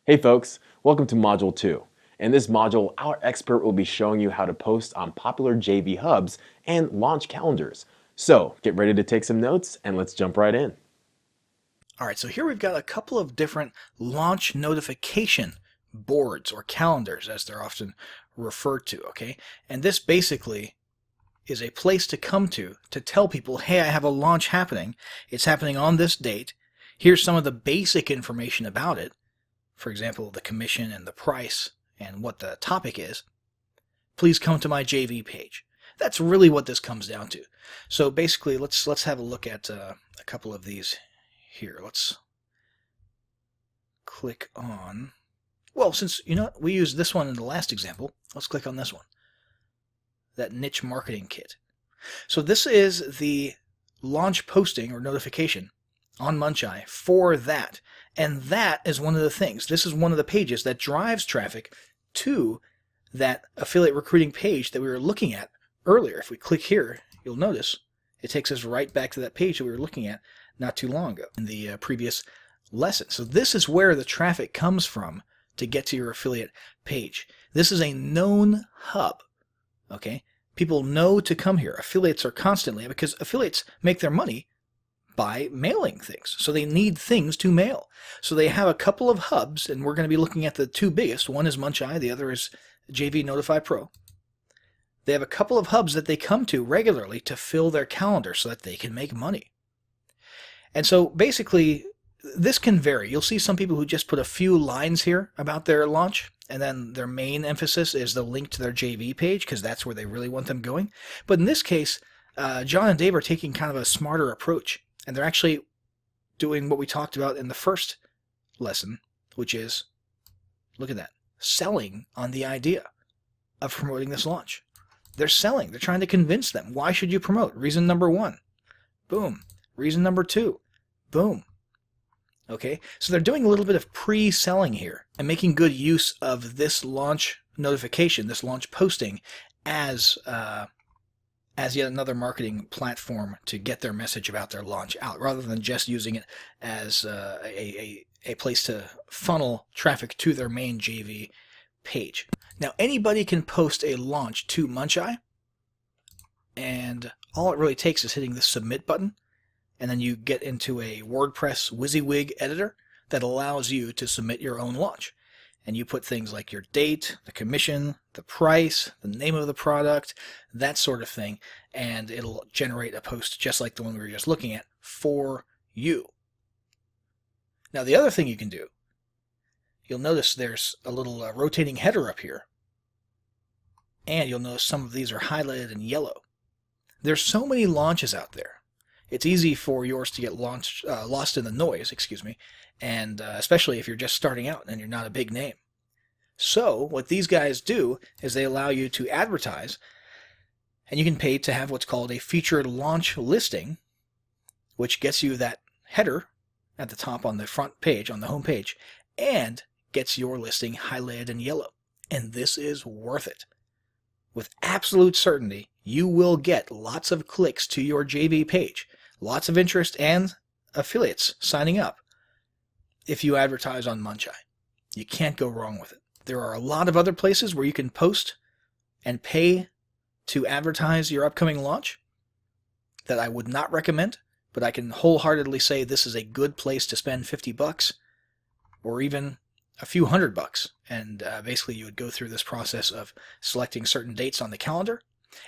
Hey folks, welcome to Module 2. In this module, our expert will be showing you how to post on popular JV hubs and launch calendars. So get ready to take some notes and let's jump right in. All right, so here we've got a couple of different launch notification boards or calendars, as they're often referred to, okay? And this basically is a place to come to tell people, hey, I have a launch happening. It's happening on this date. Here's some of the basic information about it. For example, the commission and the price and what the topic is. Please come to my JV page. That's really what this comes down to. So basically, let's have a look at a couple of these here. Let's click on, well, since we used this one in the last example, let's click on this one, that niche marketing kit. So this is the launch posting or notification on Muncheye for that. And that is one of the things. This is one of the pages that drives traffic to that affiliate recruiting page that we were looking at earlier. If we click here, you'll notice it takes us right back to that page that we were looking at not too long ago in the previous lesson. So this is where the traffic comes from to get to your affiliate page. This is a known hub, okay? People know to come here. Affiliates are constantly, because affiliates make their money by mailing things. So they need things to mail. So they have a couple of hubs, and we're going to be looking at the two biggest. One is Muncheye, the other is JV Notify Pro. They have a couple of hubs that they come to regularly to fill their calendar so that they can make money. And so basically, this can vary. You'll see some people who just put a few lines here about their launch, and then their main emphasis is the link to their JV page, because that's where they really want them going. But in this case, John and Dave are taking kind of a smarter approach, and they're actually doing what we talked about in the first lesson, which is, look at that, selling on the idea of promoting this launch. They're selling. They're trying to convince them. Why should you promote? Reason number one. Boom. Reason number two. Boom. Okay, so they're doing a little bit of pre-selling here and making good use of this launch notification, this launch posting, as yet another marketing platform to get their message about their launch out, rather than just using it as a place to funnel traffic to their main JV page. Now, anybody can post a launch to Muncheye, and all it really takes is hitting the submit button, and then you get into a WordPress WYSIWYG editor that allows you to submit your own launch. And you put things like your date, the commission, the price, the name of the product, that sort of thing, and it'll generate a post just like the one we were just looking at for you. Now, the other thing you can do, you'll notice there's a little rotating header up here, and you'll notice some of these are highlighted in yellow. There's so many launches out there. It's easy for yours to get lost in the noise, and especially if you're just starting out and you're not a big name. So what these guys do is they allow you to advertise, and you can pay to have what's called a featured launch listing, which gets you that header at the top on the front page, on the home page, and gets your listing highlighted in yellow. And this is worth it. With absolute certainty, you will get lots of clicks to your JV page, lots of interest, and affiliates signing up if you advertise on Muncheye. You can't go wrong with it. There are a lot of other places where you can post and pay to advertise your upcoming launch that I would not recommend, but I can wholeheartedly say this is a good place to spend $50 or even a few $100. And basically you would go through this process of selecting certain dates on the calendar.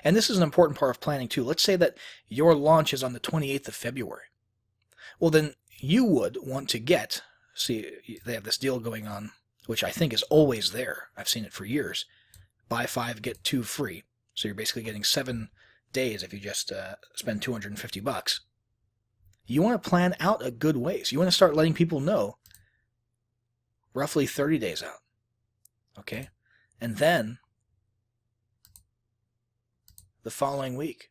And this is an important part of planning too. Let's say that your launch is on the 28th of February. Well, then you would want to get, see, they have this deal going on, which I think is always there. I've seen it for years. Buy 5, get 2 free. So you're basically getting 7 days if you just spend $250. You want to plan out a good ways. You want to start letting people know roughly 30 days out. Okay? And then the following week.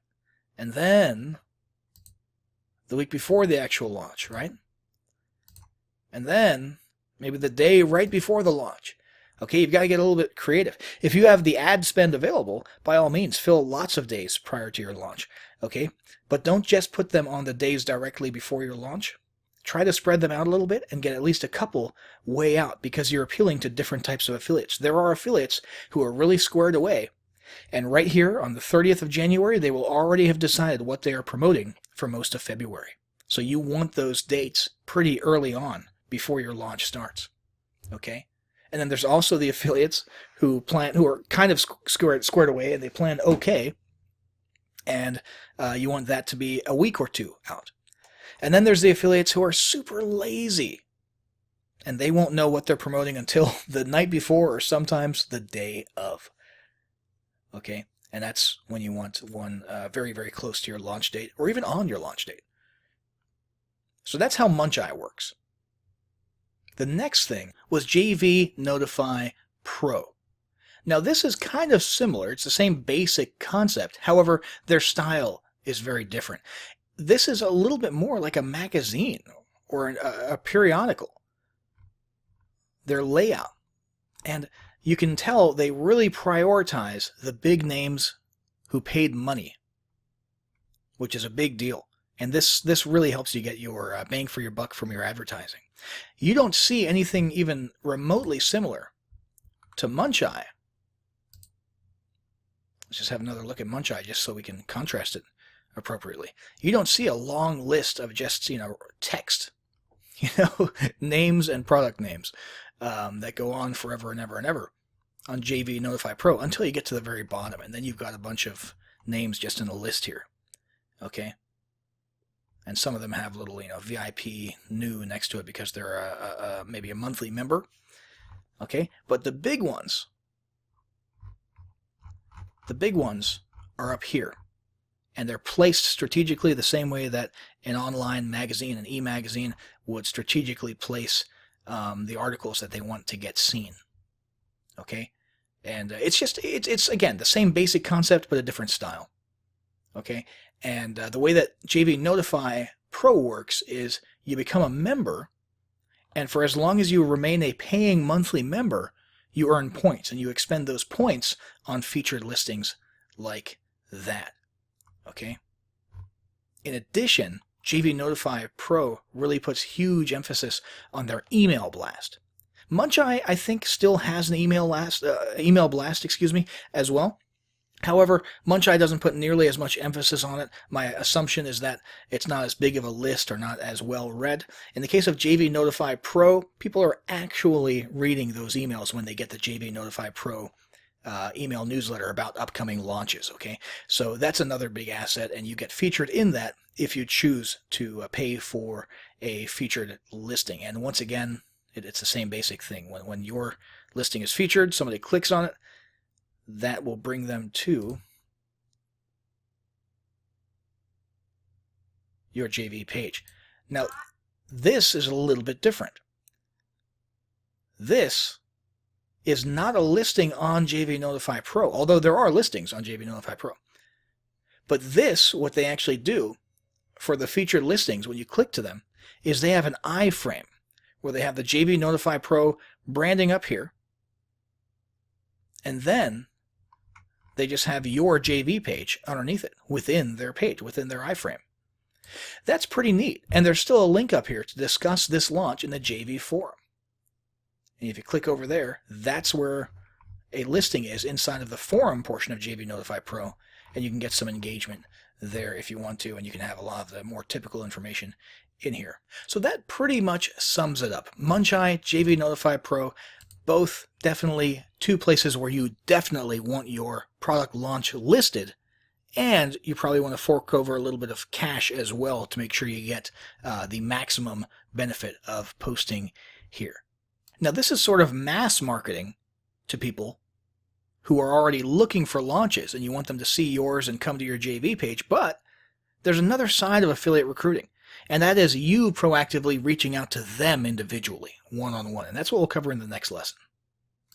And then the week before the actual launch, right? And then maybe the day right before the launch. Okay, you've got to get a little bit creative. If you have the ad spend available, by all means, fill lots of days prior to your launch. Okay, but don't just put them on the days directly before your launch. try to spread them out a little bit and get at least a couple way out, because you're appealing to different types of affiliates. There are affiliates who are really squared away, and right here on the 30th of January, they will already have decided what they are promoting for most of February. So you want those dates pretty early on before your launch starts. Okay? And then there's also the affiliates who are kind of squared away, and they plan okay, and you want that to be a week or two out. And then there's the affiliates who are super lazy, and they won't know what they're promoting until the night before or sometimes the day of. Okay? And that's when you want one very, very close to your launch date, or even on your launch date. So that's how Muncheye works. The next thing was JV Notify Pro. Now this is kind of similar. It's the same basic concept. However, their style is very different. This is a little bit more like a magazine or a periodical. Their layout. And you can tell they really prioritize the big names who paid money, which is a big deal. And this really helps you get your bang for your buck from your advertising. You don't see anything even remotely similar to Muncheye. Let's just have another look at Muncheye just so we can contrast it appropriately. You don't see a long list of just, text, names and product names that go on forever and ever and ever on JV Notify Pro until you get to the very bottom, and then you've got a bunch of names just in a list here. Okay? And some of them have little, VIP new next to it because they're maybe a monthly member. Okay? But the big ones are up here. And they're placed strategically the same way that an online magazine, an e-magazine, would strategically place the articles that they want to get seen. Okay? And it's again, the same basic concept, but a different style. Okay? And the way that JV Notify Pro works is you become a member, and for as long as you remain a paying monthly member, you earn points, and you expend those points on featured listings like that. Okay? In addition, JV Notify Pro really puts huge emphasis on their email blast. Muncheye, I think, still has an email blast, as well. However, Muncheye doesn't put nearly as much emphasis on it. My assumption is that it's not as big of a list or not as well read. In the case of JV Notify Pro, people are actually reading those emails when they get the JV Notify Pro email newsletter about upcoming launches. Okay, so that's another big asset, and you get featured in that if you choose to pay for a featured listing. And once again, it's the same basic thing. When your listing is featured, somebody clicks on it, that will bring them to your JV page. Now, this is a little bit different. This is not a listing on JV Notify Pro, although there are listings on JV Notify Pro. But this, what they actually do for the featured listings, when you click to them, is they have an iframe where they have the JV Notify Pro branding up here, and then they just have your JV page underneath it, within their page, within their iframe. That's pretty neat. And there's still a link up here to discuss this launch in the JV forum. And if you click over there, that's where a listing is inside of the forum portion of JV Notify Pro. And you can get some engagement there if you want to, and you can have a lot of the more typical information in here. So that pretty much sums it up. Muncheye, JV Notify Pro, both definitely two places where you definitely want your product launch listed, and you probably want to fork over a little bit of cash as well to make sure you get the maximum benefit of posting here. Now, this is sort of mass marketing to people who are already looking for launches, and you want them to see yours and come to your JV page, but there's another side of affiliate recruiting, and that is you proactively reaching out to them individually, one-on-one, and that's what we'll cover in the next lesson.